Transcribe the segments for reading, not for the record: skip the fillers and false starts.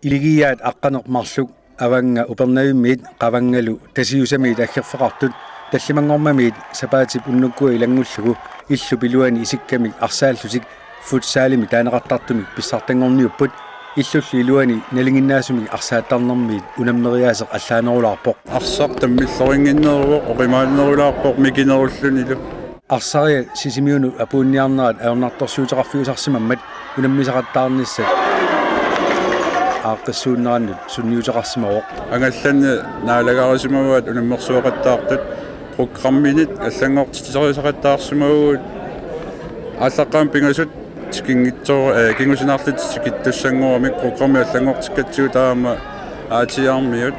Iligiaat aqqanermarluk avanga upernavimmiit qavangalu tasiusamiit aggerfeqartut tallimangormamiit sapaatip unnukkua ilangullugu illu piluani isikkamik arsaallusik futsaalimi taaneqartartumik pissartangorniupput illullu iluani nalinginnaasumik arsaattarnermiit unammeriaaseq allaanerulaarpoq arsaq tammilleringinneruoq oqimaannerulaarpoq mikinerullunilu arsaria sisimiunu apuunniarneraat aornartorsuuteqarfiusarsimammat unammisaqattaarnissat aaqqissuunnerannut sunniuteqarsimaroq angallanni naalagaarisimaguat unammersuaqattaartut programminit аллангортитисариусақаттаарсимагуут ааллаққаам пингасут кингитсоо кингусинарлит программи аллангортиккатсигу таама аатиармиут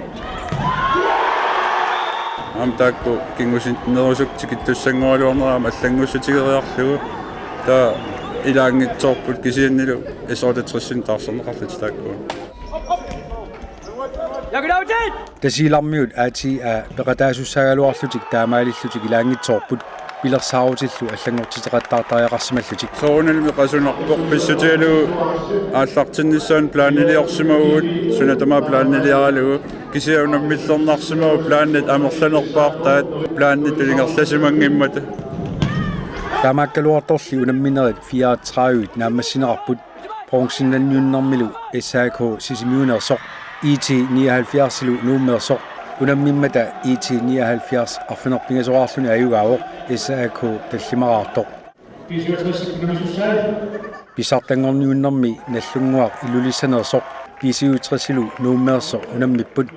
амтаакку кингусиннерусук тикиттуссангуалуорнераама аллангуссутигериарлугу таа илаангитсоорпут кисианнилу эсоотатриссин таарсернеқарлут таакку Tasiilarmiut aati peqataasussagaluarlutik taamaalillutik ilaangitsoorput pilersaarutillu allangortiteqattaartariaqarsimallutik soorunilmi qasunarpoq pissutialu ааллартиннissaан плаанилиорсимагуут сунатама плаанилиараалугу кисиаунаmmиллернарсимагу плааннит амерланерпаартаат плааннит улингерласимангиммата таамааккалуарторли унамминерит 34 наамассинеқарпут пронгсиннанниуннэрмилу SAK сисимиунерсоқ IT 79-лу нууммерсоқ унаммиммата IT 79 арфинерпингасоraarluni аюгаавоқ SAK таллимараартоқ писартангорниуннэрми наллунгуақ илулиссанерсоқ PC60-лу нууммерсоқ унаммиппут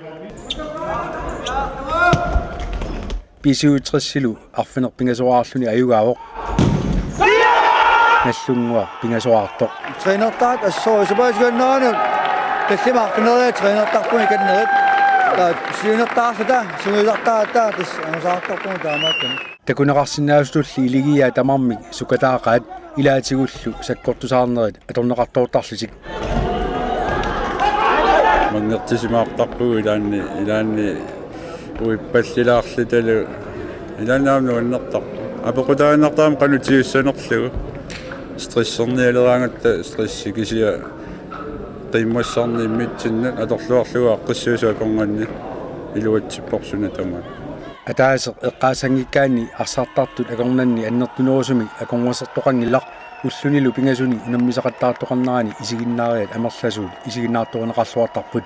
PC60-лу арфинерпингасоraarluni аюгаавоқ наллунгуақ пингасоraartoq тренертаат ассоорисупаасганнаанут таллимаарфинерия тренертарпуни каннерит таа сиунертаарлута сиунертаатаа тас анусаартарпуни таамааттан такунеқарсинаавстулли илигиа тамармик сукатаақаат илаатигуллу саккортусаарнерит аторнеқартоортарлутик мангертисимаартарпугу илаанни уиппаллилаарлуталу илаанаамну аннертарпу апеқутааннартаам қанутиуссанерлугу стрессерниалераангатта стресси кисия qimmassarniimmitsinna atorluarlugu aqqissuusuakornganni iluatsipporсуна тама атаасеқ эққаасангиккаани арсаартартут акорнанни аннертунерусуми акорнуасертоқангилақ уллунилу пингасуни унаммисақаттаартоқарнерани исигиннаариат амерласуут исигиннаарторунеқарлуартарпут